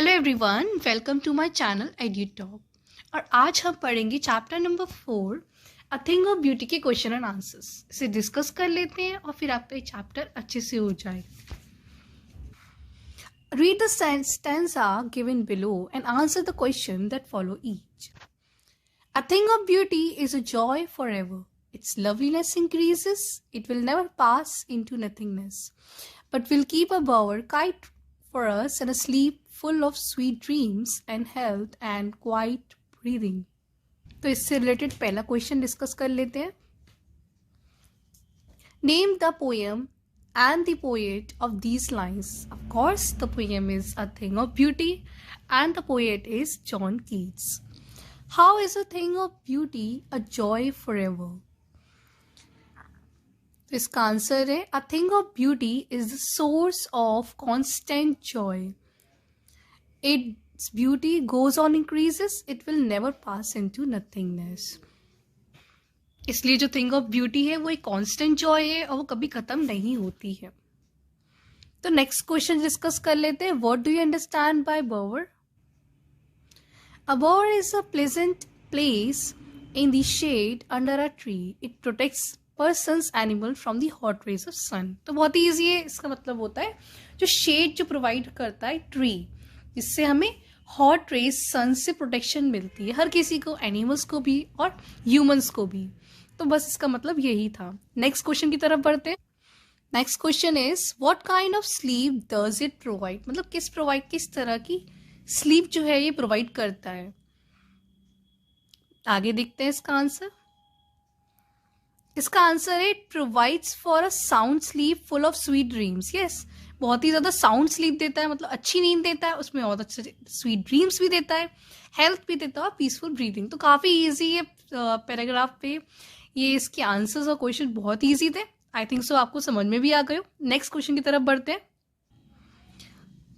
Hello everyone, welcome to my channel EduTalk. और आज हम पढ़ेंगे chapter number 4 a thing of beauty के क्वेश्चन एंड आंसर्स। इसे डिस्कस कर लेते हैं और फिर आपका ये चैप्टर अच्छे से हो जाए। Read the stanza given below and answer the question that follow each. A thing of beauty is a joy forever. Its loveliness increases, it will never pass into nothingness, but will keep a bower kite for us and a sleep full of sweet dreams and health and quiet breathing. तो इससे related पहला question discuss कर लेते हैं। Name the poem and the poet of these lines. Of course, the poem is A Thing of Beauty and the poet is John Keats. How is a thing of beauty a joy forever? तो इसका answer है A thing of beauty is the source of constant joy. Its beauty goes on increases, it will never pass into nothingness. इसलिए जो thing of beauty है वो एक constant Joy है और वो कभी खत्म नहीं होती है। तो नेक्स्ट क्वेश्चन डिस्कस कर लेते हैं। What do you understand by bower? A bower is a pleasant place in the shade under a tree. It protects persons, animal from the hot rays of sun. तो बहुत ही easy है। इसका मतलब होता है जो शेड जो प्रोवाइड करता है ट्री, जिससे हमें हॉट रेज सन से प्रोटेक्शन मिलती है, हर किसी को, एनिमल्स को भी और ह्यूमंस को भी। तो बस इसका मतलब यही था। नेक्स्ट क्वेश्चन की तरफ बढ़ते हैं। Next question is what kind of sleep does it provide? मतलब किस तरह की स्लीप जो है ये प्रोवाइड करता है। आगे देखते हैं इसका आंसर। इसका आंसर है it provides for a sound sleep full of sweet dreams. Yes, बहुत ही ज्यादा साउंड स्लीप देता है, मतलब अच्छी नींद देता है, उसमें बहुत अच्छे स्वीट ड्रीम्स भी देता है, हेल्थ भी देता है और पीसफुल ब्रीदिंग। तो काफी इजी है पैराग्राफ पे। ये इसके आंसर्स और क्वेश्चन बहुत इजी थे। आई थिंक सो आपको समझ में भी आ गए। नेक्स्ट क्वेश्चन की तरफ बढ़ते हैं।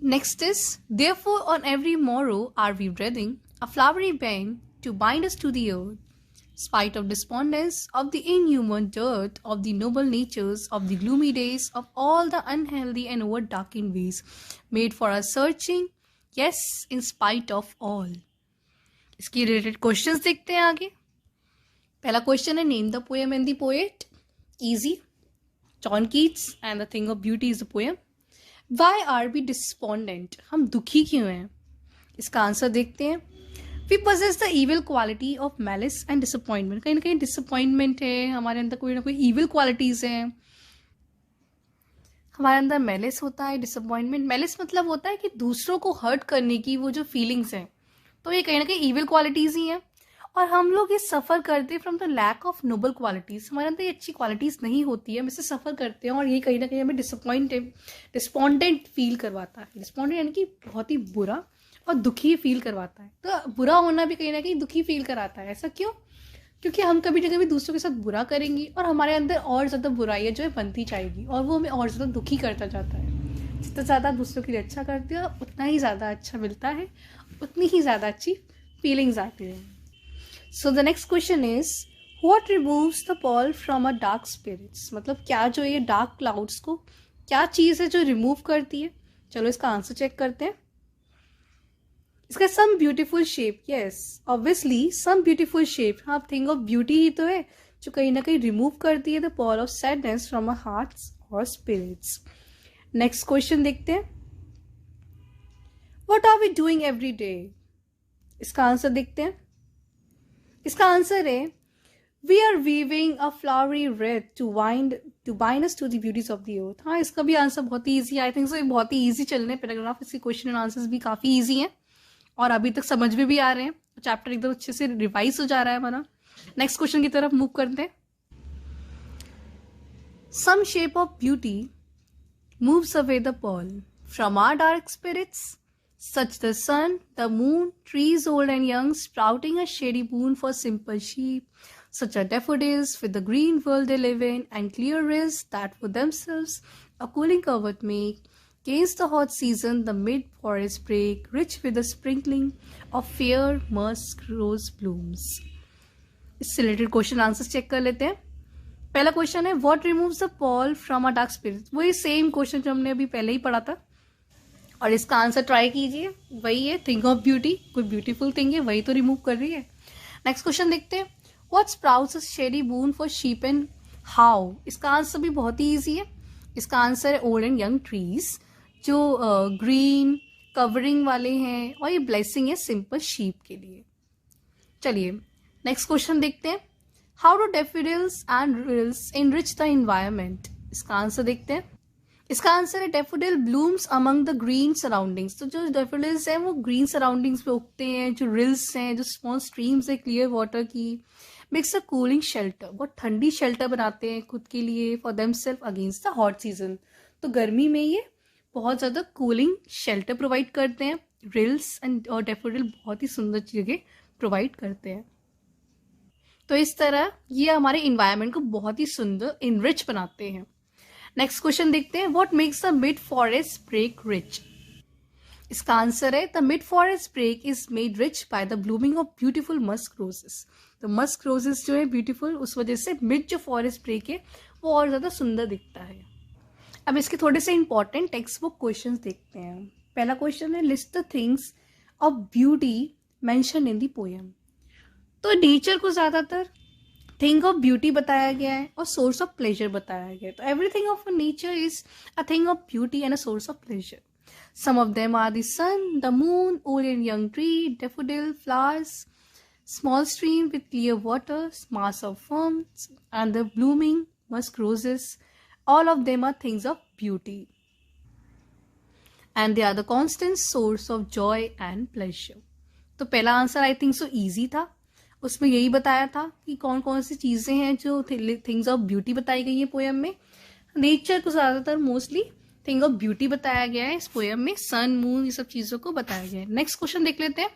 Next is therefore on every morrow are we breathing a flowery band to bind us to the earth spite of despondence, of the inhuman dirt, of the noble natures, of the gloomy days, of all the unhealthy and over-darkened ways, made for us searching, yes, in spite of all. इसकी related questions देखते हैं आगे। पहला क्वेश्चन है name the poem and the poet. Easy, John Keats and the thing of beauty is the poem. Why are we despondent? हम दुखी क्यों हैं? इसका आंसर देखते हैं। We possess the evil quality of malice and disappointment. कहीं ना कहीं डिसअपॉइंटमेंट है हमारे अंदर, कोई ना कोई evil qualities हैं हमारे अंदर। मेलिस होता है, डिसअपॉइंटमेंट। मेलिस मतलब होता है कि दूसरों को हर्ट करने की वो जो फीलिंग्स हैं, तो ये कहीं ना कहीं evil qualities ही हैं। और हम लोग ये सफ़र करते हैं from the lack of noble qualities. हमारे अंदर ये अच्छी क्वालिटीज़ नहीं होती है, हम इससे सफ़र करते हैं और ये कहीं ना कहीं हमें डिस्पॉन्डेंट फील करवाता है। डिस्पॉन्डेंट यानी कि बहुत ही बुरा और दुखी फील करवाता है। तो बुरा होना भी कहीं ना कहीं दुखी फील कराता है। ऐसा क्यों? क्योंकि हम कभी ना कभी दूसरों के साथ बुरा करेंगे और हमारे अंदर और ज़्यादा बुराइयाँ जो है बनती जाएगी और वो हमें और ज़्यादा दुखी करता जाता है। जितना ज़्यादा दूसरों के लिए अच्छा करते हो उतना ही ज़्यादा अच्छा मिलता है, उतनी ही ज़्यादा अच्छी फीलिंग्स आती है। So the next question is what removes the pall from a dark spirits? मतलब क्या जो ये डार्क क्लाउड्स को, क्या चीज़ है जो रिमूव करती है? चलो इसका आंसर चेक करते हैं। इसका some beautiful shape. Yes, obviously some beautiful shape. हाँ, थिंग ऑफ ब्यूटी ही तो है जो कहीं ना कहीं रिमूव करती है the pall of sadness from a hearts और स्पिरिट्स। नेक्स्ट क्वेश्चन देखते हैं। What are we doing every day? इसका आंसर देखते हैं। इसका आंसर है we are weaving a flowery wreath to bind us to the beauties of the earth. हाँ, इसका भी आंसर बहुत ही ईजी है। आई थिंक सो बहुत ही ईजी चल रहे हैं पैराग्राफ। इसके क्वेश्चन एंड आंसर्स भी काफी ईजी हैं और अभी तक समझ में भी आ रहे हैं। चैप्टर एकदम अच्छे से रिवाइज हो जा रहा है हमारा। नेक्स्ट क्वेश्चन की तरफ मूव करते हैं। Some shape of beauty moves away the pall from our dark spirits such the sun, the moon, trees old and young, sprouting a shady boon for simple sheep, such are daffodils with the green world they live in, and clear rills that for themselves a cooling covert make. Against the hot season, the mid-forest break, rich with a sprinkling of fair musk rose blooms. इससे related question answer check कर लेते हैं। पहला क्वेश्चन है what removes the pall from a dark spirit. वही same question जो हमने अभी पहले ही पढ़ा था। और इसका आंसर ट्राई कीजिए, वही है थिंग ऑफ ब्यूटी, कोई ब्यूटीफुल थिंग है वही तो रिमूव कर रही है। नेक्स्ट क्वेश्चन देखते हैं, what sprouts a shady boon for sheep and how. इसका आंसर भी बहुत ही ईजी है, इसका आंसर है ओल्ड एंड यंग ट्रीज, जो ग्रीन कवरिंग वाले हैं, और ये ब्लेसिंग है सिंपल शीप के लिए। चलिए नेक्स्ट क्वेश्चन देखते हैं, how do daffodils and rills enrich the environment. इसका आंसर देखते हैं, इसका आंसर है daffodil blooms among the green surroundings. तो जो डैफोडिल्स हैं वो ग्रीन सराउंडिंग्स पे उगते हैं, जो रिल्स हैं, जो स्मॉल स्ट्रीम्स है क्लियर वाटर की, मेक्स अ कूलिंग शेल्टर, बहुत ठंडी शेल्टर बनाते हैं खुद के लिए, for them self against the hot season. तो गर्मी में ये बहुत ज़्यादा कूलिंग शेल्टर प्रोवाइड करते हैं, रिल्स एंड और डैफोडिल बहुत ही सुंदर जगह प्रोवाइड करते हैं। तो इस तरह ये हमारे इन्वायरमेंट को बहुत ही सुंदर इनरिच बनाते हैं। नेक्स्ट क्वेश्चन देखते हैं, what makes the mid forest brake rich. इसका आंसर है the mid forest brake is made rich by the blooming of beautiful musk roses. तो मस्क रोजेस जो है ब्यूटीफुल, उस वजह से मिड जो फॉरेस्ट ब्रेक है वो और ज़्यादा सुंदर दिखता है। अब इसके थोड़े से इंपॉर्टेंट टेक्स्ट बुक क्वेश्चन देखते हैं। पहला क्वेश्चन है, list the things of beauty mention in the poem. तो नेचर को ज़्यादातर थिंग ऑफ ब्यूटी बताया गया है और सोर्स ऑफ प्लेजर बताया गया है। तो everything of nature is a thing of beauty and a source of pleasure. Some of them are the sun, the moon, old and young tree, daffodil, flowers, small stream with clear water, mass of ferns and the blooming musk roses. All of them are things of beauty and they are the constant source of joy and pleasure. तो पहला answer I think so easy था, उसमें यही बताया था कि कौन कौन सी चीज़ें हैं जो थिंग्स ऑफ ब्यूटी बताई गई है पोएम में। नेचर को ज़्यादातर मोस्टली थिंग ऑफ ब्यूटी बताया गया है इस पोएम में, सन मून ये सब चीज़ों को बताया गया है। नेक्स्ट क्वेश्चन देख लेते हैं,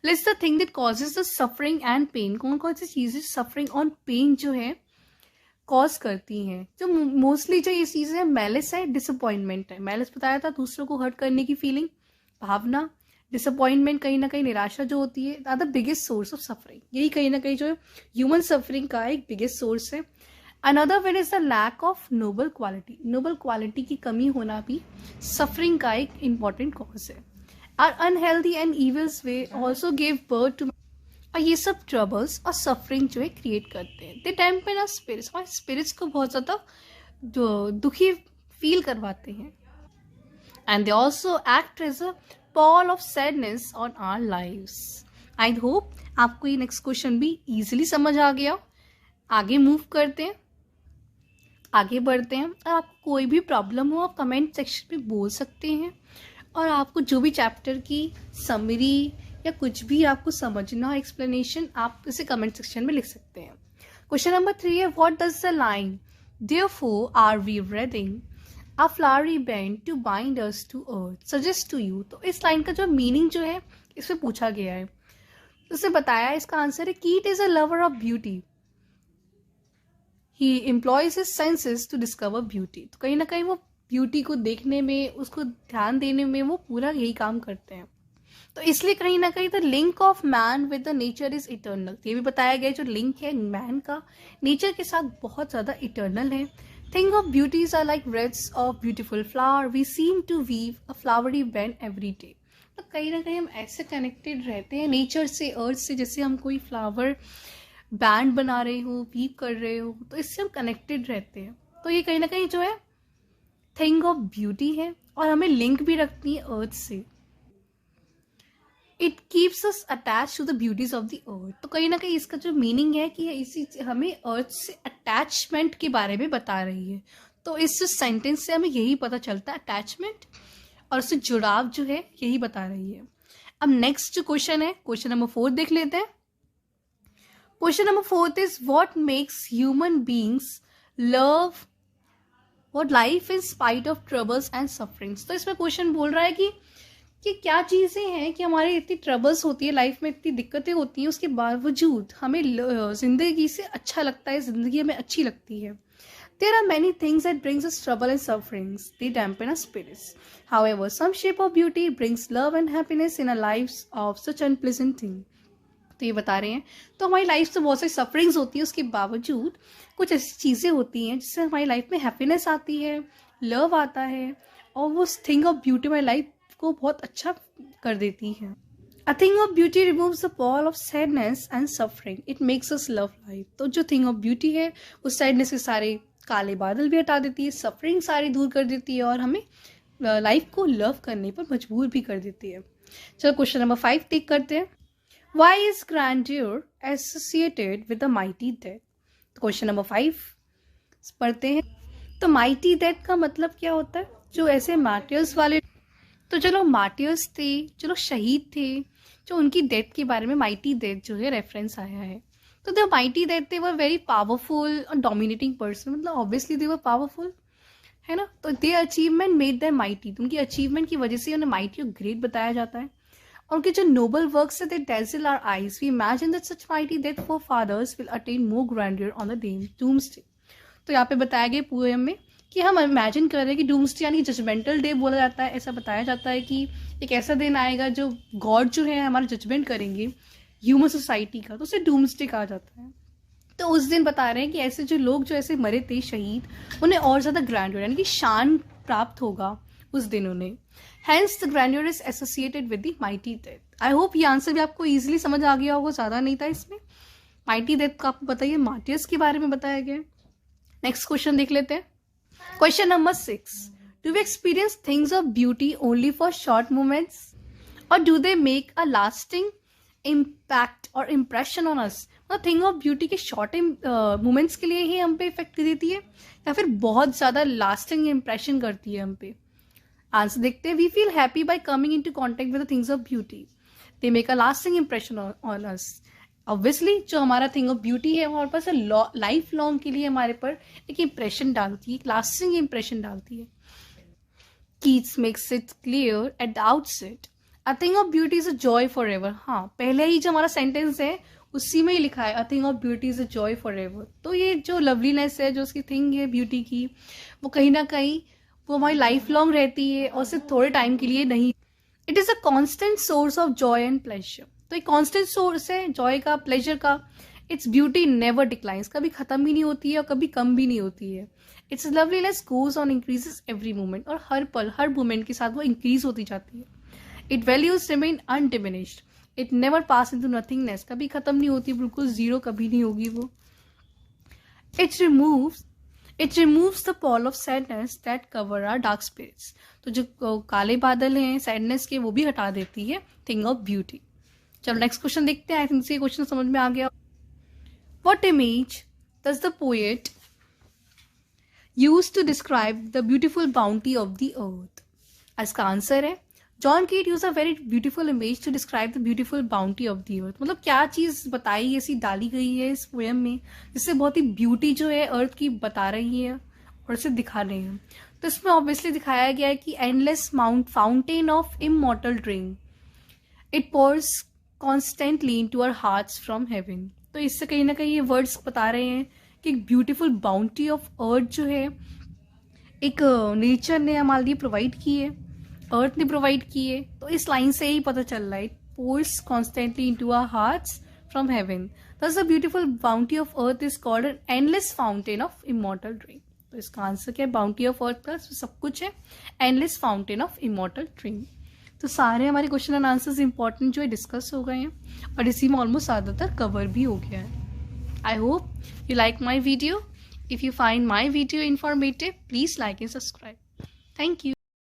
list the thing that causes the suffering and pain. कौन कौन सी चीज़ें सफरिंग और पेन जो है कॉज करती हैं। जो मोस्टली जो ये चीज़ है, मैलिस है, डिसअपॉइंटमेंट है। मैलिस बताया था दूसरों को हर्ट करने की फीलिंग, भावना, डिसअपॉइंटमेंट कहीं ना कहीं निराशा जो होती है, are the biggest source of suffering. यही कहीं ना कहीं जो है ह्यूमन सफरिंग का एक बिगेस्ट सोर्स है। Another one is the lack of noble quality. Noble quality की कमी होना भी सफरिंग का एक इंपॉर्टेंट कॉज है। Are unhealthy and evils they also give birth to, और ये सब ट्रबल्स और सफरिंग जो है क्रिएट करते हैं। दे डैम्पन आवर स्पिरिट्स, और स्पिरिट्स को बहुत ज़्यादा जो दुखी फील करवाते हैं। And they also act as a pall of sadness on our lives. I hope आपको ये नेक्स्ट क्वेश्चन भी इजीली समझ आ गया। आगे मूव करते हैं, आगे बढ़ते हैं। और आपको कोई भी प्रॉब्लम हो आप कमेंट सेक्शन में बोल सकते हैं, और आपको जो भी चैप्टर की समरी या कुछ भी आपको समझना हो एक्सप्लेनेशन, आप इसे कमेंट सेक्शन में लिख सकते हैं। क्वेश्चन नंबर 3 है, what does the line therefore are we wreathing a flowery band to bind us to earth suggest to you. तो इस लाइन का जो मीनिंग जो है इसमें पूछा गया है, उसे बताया। इसका आंसर है, Keats is a lover of beauty, he employs his senses to discover beauty. तो कहीं ना कहीं वो ब्यूटी को देखने में, उसको ध्यान देने में वो पूरा यही काम करते हैं। तो इसलिए कहीं ना कहीं the link of man with the nature is eternal. ये भी बताया गया जो लिंक है मैन का नेचर के साथ बहुत ज़्यादा इटर्नल है। Thing of beauties are like wreaths of beautiful flower, we seem to weave a flowery band every day. तो कहीं ना कहीं हम ऐसे कनेक्टेड रहते हैं नेचर से, अर्थ से, जैसे हम कोई फ्लावर बैंड बना रहे हो, वीव कर रहे हो, तो इससे हम कनेक्टेड रहते हैं। तो ये कहीं ना कहीं जो है थिंग ऑफ ब्यूटी है, और हमें लिंक भी रखती है अर्थ से। It keeps us attach to the beauties of the earth. तो कहीं ना कहीं इसका जो मीनिंग है कि इसी हमें अर्थ से अटैचमेंट के बारे में बता रही है। तो इस सेंटेंस से हमें यही पता चलता है, अटैचमेंट और उससे जुड़ाव जो है यही बता रही है। अब नेक्स्ट जो क्वेश्चन है, क्वेश्चन नंबर 4 देख लेते हैं। Question number 4 is, what makes human beings love what life in spite of troubles and sufferings. तो इसमें क्वेश्चन बोल रहा है कि क्या चीज़ें हैं कि हमारे इतनी ट्रबल्स होती है, लाइफ में इतनी दिक्कतें होती हैं, उसके बावजूद हमें ज़िंदगी से अच्छा लगता है, ज़िंदगी हमें अच्छी लगती है। There are many things that brings us trouble and sufferings. They dampen our spirits. However, some shape of beauty brings love and happiness in our lives of such unpleasant thing. तो ये बता रहे हैं, तो हमारी लाइफ से बहुत सारी सफरिंग्स होती है, उसके बावजूद कुछ ऐसी चीज़ें होती हैं जिससे हमारी लाइफ में हैप्पीनेस आती है, लव आता है, और वो थिंग ऑफ ब्यूटी हमारी लाइफ को बहुत अच्छा कर देती है। A thing of beauty removes the ball of sadness and suffering. It makes us love life. तो जो thing of beauty है वो sadness के सारे काले बादल भी हटा देती है, suffering सारी दूर कर देती है और हमें लाइफ को लव करने पर मजबूर भी कर देती है। चलो क्वेश्चन नंबर 5 टिक करते हैं। Why is grandeur associated with the mighty dead? तो क्वेश्चन नंबर 5 पढ़ते हैं। तो mighty dead का मतलब क्या होता है? जो ऐसे मार्टियर्स वाले, तो चलो मार्टियर्स थे, चलो शहीद थे, जो उनकी डेथ के बारे में माइटी डेथ जो है रेफरेंस आया है। तो जो माइटी डेथ थे वो वेरी पावरफुल और डोमिनेटिंग पर्सन, मतलब ऑब्वियसली दे वर पावरफुल, है ना। तो दे अचीवमेंट मेड देम माइटी, उनकी अचीवमेंट की वजह से उन्हें माइटी और ग्रेट बताया जाता है। और उनके जो नोबल वर्क्स है they dazzle our eyes, we imagine that such mighty death for fathers will attain more grandeur on the doomsday. तो यहाँ पे बताया गया पोएम में कि हम इमेजिन कर रहे हैं कि डूम्सडे यानी जजमेंटल डे बोला जाता है। ऐसा बताया जाता है कि एक ऐसा दिन आएगा जो गॉड जो है हमारा जजमेंट करेंगे ह्यूमन सोसाइटी का, तो उसे डूम्सडे कहा जाता है। तो उस दिन बता रहे हैं कि ऐसे जो लोग जो ऐसे मरे थे शहीद, उन्हें और ज़्यादा ग्रैंडियर यानी कि शान प्राप्त होगा उस दिन उन्हें। Hence the grandeur is associated with the mighty death. I hope ये आंसर भी आपको ईजिली समझ आ गया होगा, ज़्यादा नहीं था इसमें। माइटी डेथ का आपको बताइए मार्टियर्स के बारे में बताया गया। नेक्स्ट क्वेश्चन देख लेते हैं। Question number 6. Do we experience things of beauty only for short moments? Or do they make a lasting impact or impression on us? मतलब थिंग ऑफ ब्यूटी के शॉर्ट मोमेंट्स के लिए ही हम पे इफेक्ट देती है या फिर बहुत ज़्यादा लास्टिंग इम्प्रेशन करती है हम पे? आंसर देखते हैं। We feel happy by coming into contact with the things of beauty. They make a lasting impression on us. Obviously जो हमारा थिंग ऑफ ब्यूटी है हमारे पास लाइफ लॉन्ग के लिए हमारे पर एक इम्प्रेशन डालती है, एक लास्टिंग इम्प्रेशन डालती है। Keats makes it clear at the outset, a thing of beauty is a joy for ever. हाँ, पहले ही जो हमारा सेंटेंस है उसी में ही लिखा है अ thing of beauty is a joy for ever. तो ये जो लवलीनेस है, जो उसकी थिंग है ब्यूटी की, वो कहीं ना कहीं वो हमारी लाइफ लॉन्ग रहती है और सिर्फ थोड़े टाइम के लिए नहीं। It is a constant source of Joy and pleasure. तो एक कांस्टेंट सोर्स है जॉय का, प्लेजर का। इट्स ब्यूटी नेवर डिक्लाइंस, कभी खत्म भी नहीं होती है और कभी कम भी नहीं होती है। It's loveliness goes on increases every moment, और हर पल हर मोमेंट के साथ वो इंक्रीज होती जाती है। It values remain undiminished, it never pass into nothingness, कभी खत्म नहीं होती, बिल्कुल जीरो कभी नहीं होगी वो। It removes the pall of sadness that cover our dark spirits. तो जो काले बादल हैं सैडनेस के, वो भी हटा देती है थिंग ऑफ ब्यूटी। चलो नेक्स्ट क्वेश्चन देखते हैं। आई थिंक ये क्वेश्चन समझ में आ गया। What image does the poet use to describe the beautiful bounty of the earth? इसका आंसर है John Keats use a very beautiful image to describe the beautiful bounty of the earth. मतलब क्या चीज बताई ऐसी डाली गई है इस पोएम में जिससे बहुत ही ब्यूटी जो है अर्थ की बता रही है और इसे दिखा रहे हैं। तो इसमें ऑब्वियसली दिखाया गया है कि endless fountain of immortal drink, it pours constantly into our hearts from heaven. तो इससे कहीं ना कहीं ये वर्ड्स बता रहे हैं कि एक ब्यूटीफुल बाउंटी ऑफ अर्थ जो है एक नेचर ने हमारे लिए प्रोवाइड की है, अर्थ ने प्रोवाइड की है। तो इस लाइन से ही पता चल रहा है, it pours constantly into our hearts from heaven, thus the beautiful bounty of earth is called an endless fountain of immortal drink। तो इसका आंसर क्या है? बाउंटी ऑफ अर्थ प्लस सब कुछ है, endless fountain of immortal drink. तो सारे हमारे क्वेश्चन एंड आंसर्स इंपॉर्टेंट जो है डिस्कस हो गए हैं और इसी में ऑलमोस्ट ज़्यादातर कवर भी हो गया है। I hope you like my video. If you find my video informative, please like and subscribe. Thank you.